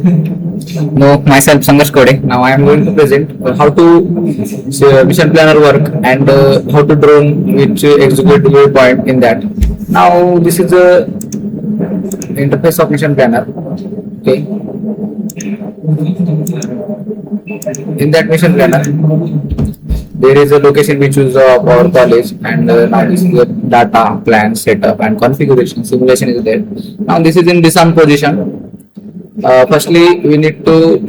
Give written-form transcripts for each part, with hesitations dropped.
No, myself Sanghas Kode. Now I am going to present how to mission planner work and how to drone which execute waypoint in that. Now this is a interface of mission planner. Okay. In that mission planner, there is a location we choose of our college, and now this is the data plan setup and configuration simulation is there. Now this is in disarm position. Firstly, we need to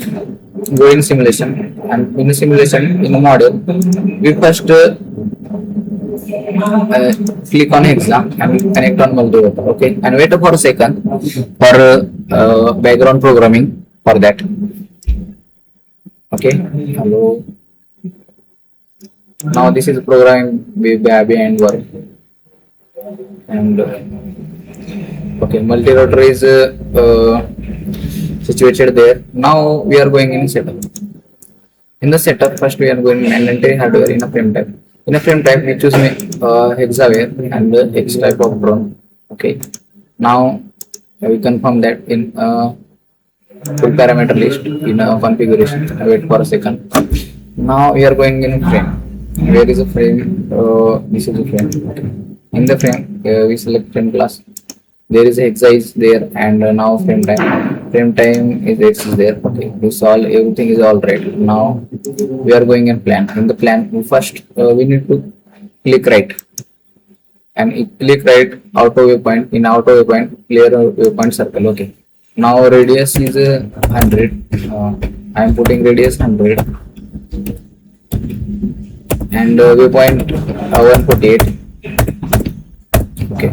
go in simulation, and in the simulation in the model, we first click on exam and connect on Multirotor. Okay, and wait for a second for background programming for that. Okay, hello. Now this is programming behind work, and okay, Multirotor is situated there. Now we are going in setup. In the setup, first we are going in entire hardware in a frame type. In a frame type, we choose hexaware and the X type of drone. Okay. Now we confirm that in full parameter list in a configuration. Wait for a second. Now we are going in frame. Where is a frame? This is a frame. Okay. In the frame, we select frame class. There is a hexa is there, and now frame time. Frame time is X is there. Okay, this all everything is all right. Now we are going in plan. In the plan, first we need to click right, and click right auto waypoint. In auto waypoint, clear waypoint circle. Okay. Now radius is 100. I am putting radius 100, and waypoint 148. Okay.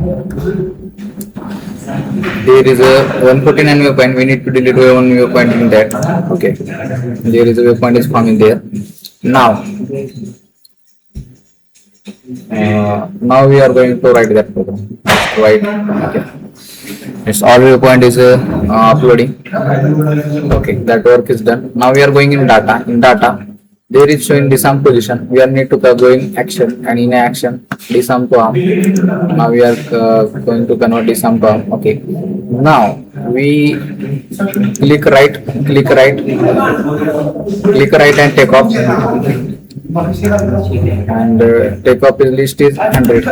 There is a 149 waypoint. We need to delete one waypoint in that. Okay. There is a waypoint is forming there. Now we are going to write that program. Right. Okay. It's all waypoint is uploading. Okay. That work is done. Now we are going in data. In data, there is showing disarm position. We are need to go in action, and in action disarm to arm. Now we are going to convert disarm to arm. Okay. Now we click right, and take off. And take off is list is 100.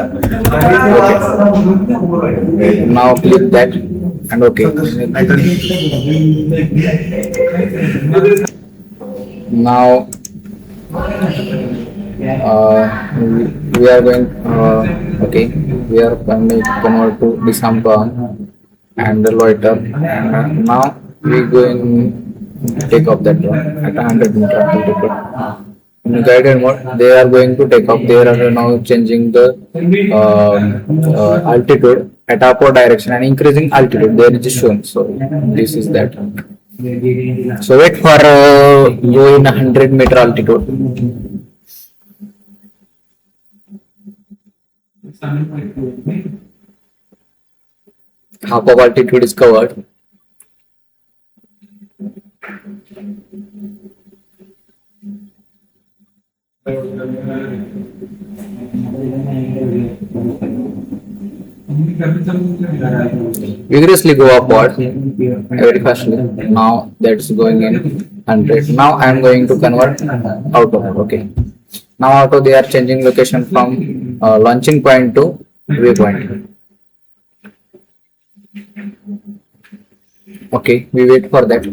Okay. Now click that and okay. Now we are going okay, we are going to convert to disarm to arm and loiter, and now we going take off that drone at 100 meter. In guided mode, they are going to take off. They are now changing the altitude at upward direction and increasing altitude. There is shown. So this is that. So wait for go in 100-meter altitude. Half of altitude is covered. Vigorously go upward very fastly. Now that's going in 100. Now I am going to convert auto. Okay. Now auto they are changing location from launching point to waypoint. Okay, we wait for that.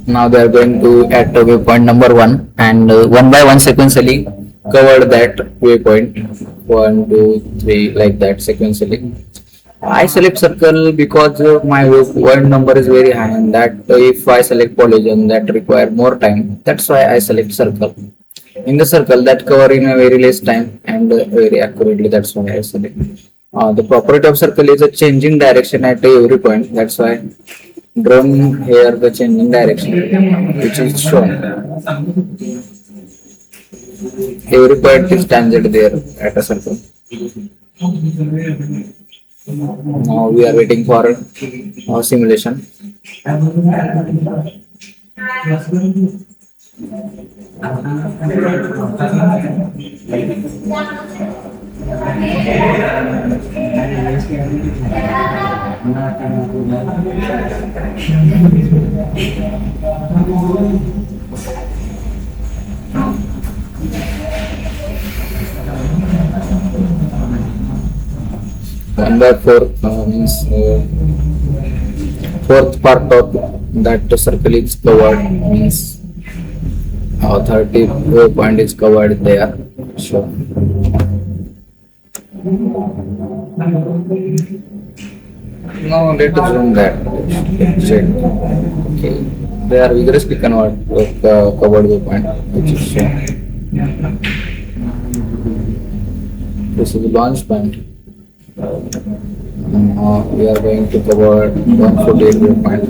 Now they are going to add to waypoint number 1 and one by one sequentially cover that waypoint 1, 2, 3 like that sequentially. I select circle because my waypoint number is very high, and that if I select polygon that require more time, that's why I select circle. in the circle that cover in a very less time and very accurately. That's why I said it. The property of circle is a changing direction at every point. That's why drawn here the changing direction which is shown. Every point is tangent there at a circle. Now we are waiting for simulation. One by four means fourth part of that circle is covered, means 30 waypoint is covered there. Sure. Now let us zoom that. Check. Okay. They are vigorously covered waypoint, which is shown. This is the launch point. We are going to cover 148 waypoint.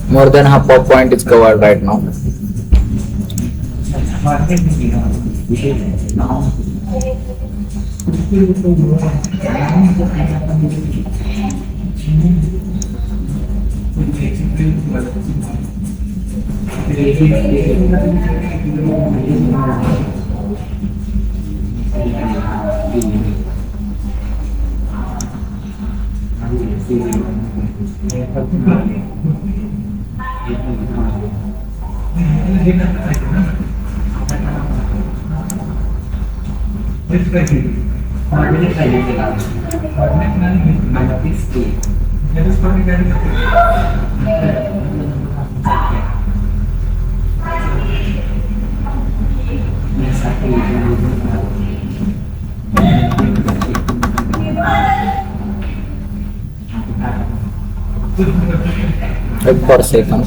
More than half of point is covered right now. Wait for a second.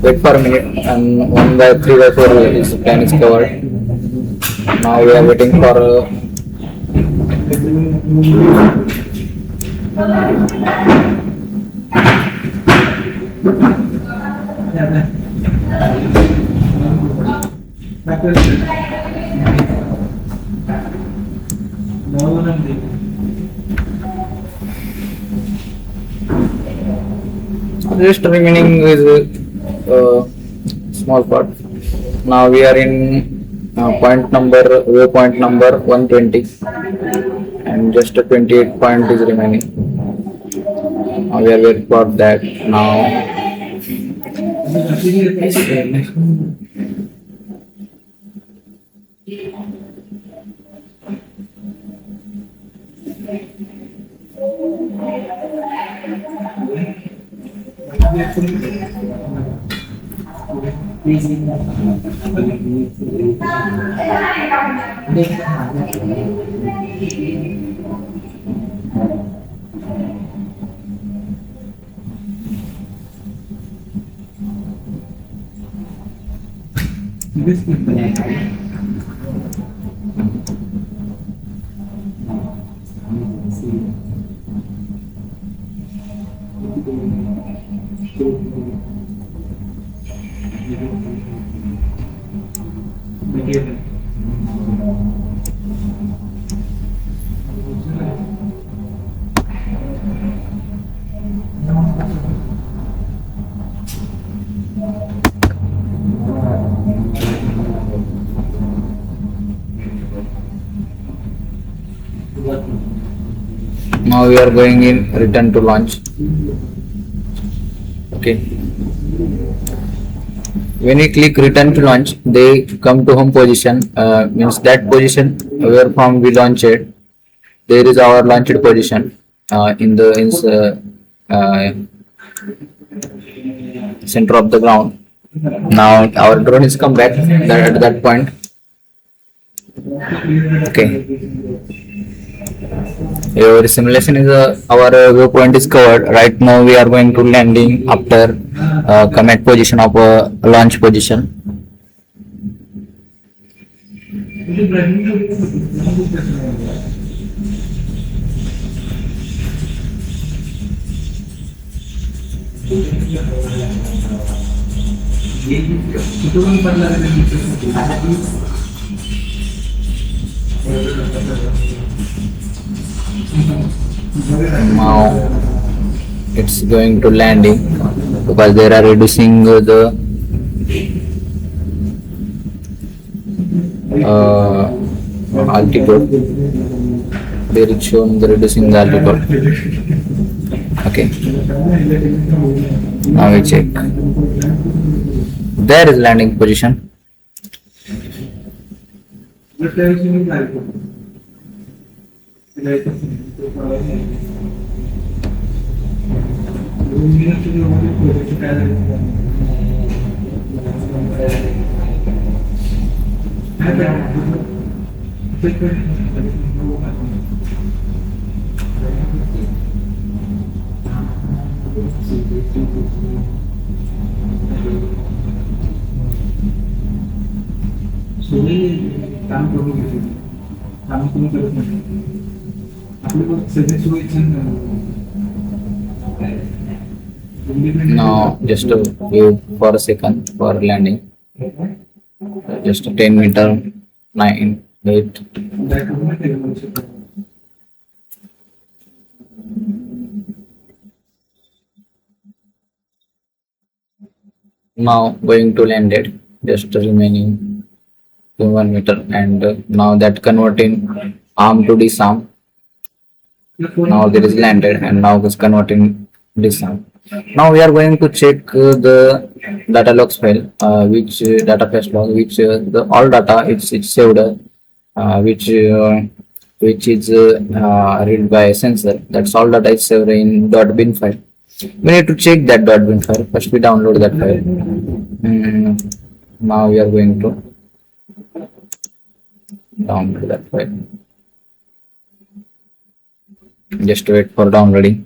Wait for a minute, and 1 by 3 by 4 is plan is covered. Now we are waiting for Just remaining is small part. Now we are in waypoint number 120, and just a 28 point is remaining. Now we are waiting for that now. Now we are going in return to launch. Okay. When we click return to launch, they come to home position. Means that position where from we launched it. There is our launched position in the center of the ground. Now our drone is come back at that point. Okay. Your simulation is our viewpoint is covered. Right now we are going to landing after come at position of launch position. Now it's going to landing because they are reducing the altitude. They are shown the reducing the altitude. Okay. Now we check. There is landing position. Now just wait for a second for landing. Just 10 meter, 9, 8. Now going to land it. Just remaining 1 meter, and now that converting arm to disarm. Now there is landed, and now is converting disarm. Now we are going to check the data logs file, which data fetch log, which the all data it's saved, which is read by sensor. That's all data is saved in .bin file. We need to check that .bin file. First we download that file. Now we are going to download that file. Just wait for downloading.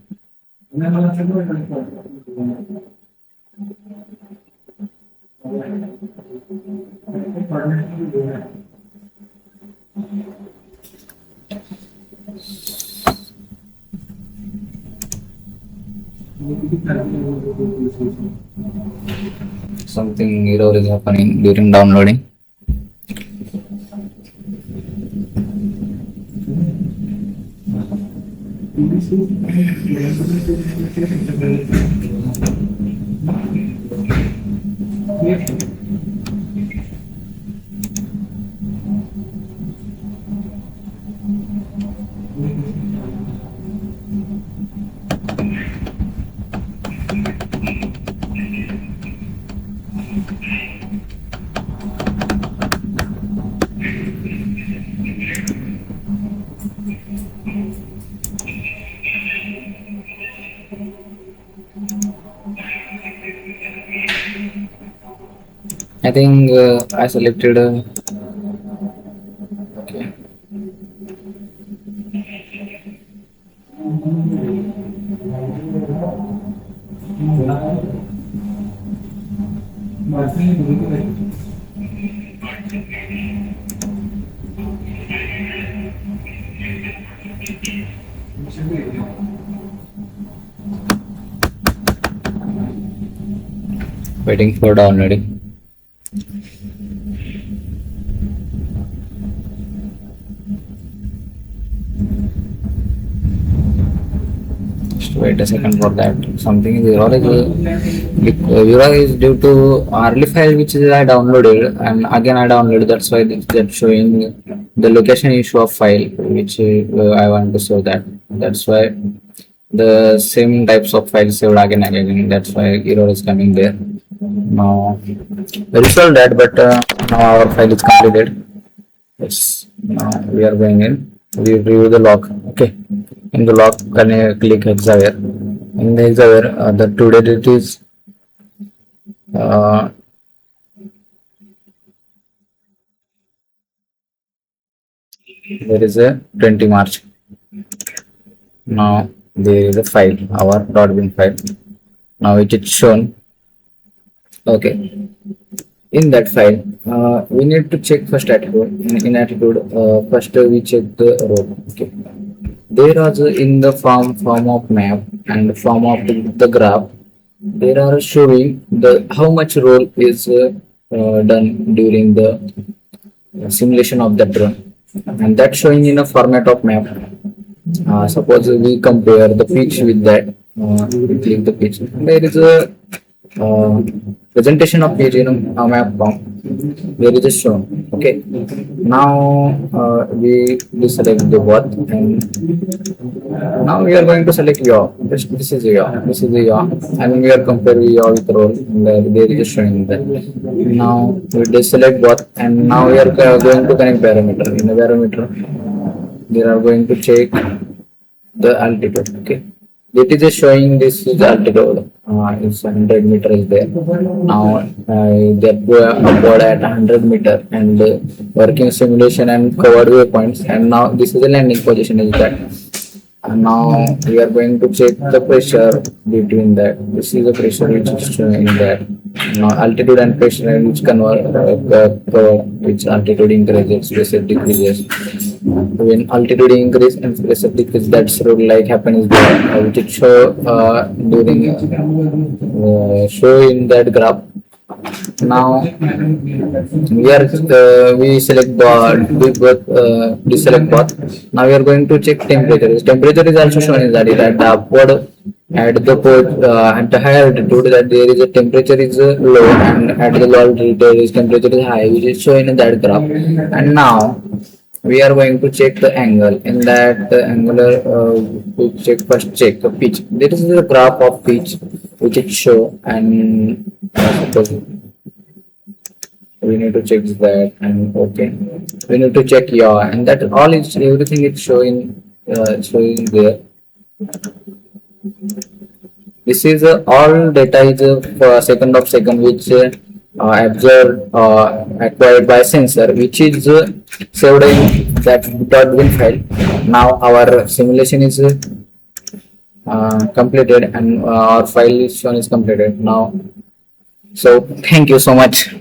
Something error is happening during downloading. I think I selected. Okay. Waiting for downloading. Just wait a second for that. Something is error is due to early file which is I downloaded, and again I downloaded. That's why that's showing the location issue of file which I want to show that. That's why the same types of files saved again and again. That's why error is coming there. Now we resolved that, but now our file is completed. Yes, now we are going in. We review the log. Okay, in the log, can I click hexaware? In the hexaware, the today date is there is a 20 March. Now there is a file, our .bin file. Now it is shown. Okay, in that file we need to check first attitude. In attitude, first we check the role. Okay, there are in the form of map and form of the graph, there are showing the how much role is done during the simulation of the drone, and that's showing in a format of map. Suppose we compare the pitch with that. We click the pitch. There is a presentation of page in a map form. There is a shown. Okay, now we select the what, and now we are going to select yaw. This is yaw. This is the yaw, and we are comparing yaw with roll. And there is a showing that. Now we deselect what, and now we are going to connect parameter. In the parameter, they are going to check the altitude. Okay, it is showing this is altitude. It's 100 meters there. Now they go upward at 100 meter and working simulation and covered waypoints. And now this is the landing position is that. And now we are going to check the pressure between that. This is the pressure which is showing that. Now altitude and pressure which convert which altitude increases, pressure decreases. When altitude increase and pressure decrease, that's rule like happen is there, which it show during show in that graph. Now we select we select both. Now we are going to check temperature. Temperature is also shown in that at the upward at the port at the higher altitude that there is a temperature is low, and at the low altitude there is temperature is high, which is shown in that graph. And now we are going to check the angle. In that angular we check the pitch. There is a graph of pitch which it show, and suppose we need to check that, and okay, we need to check yaw, and that all is everything is showing there. This is all data is for second of second which observed acquired by sensor, which is saved in that .bin file. Now our simulation is completed, and our file is shown is completed now. So thank you so much.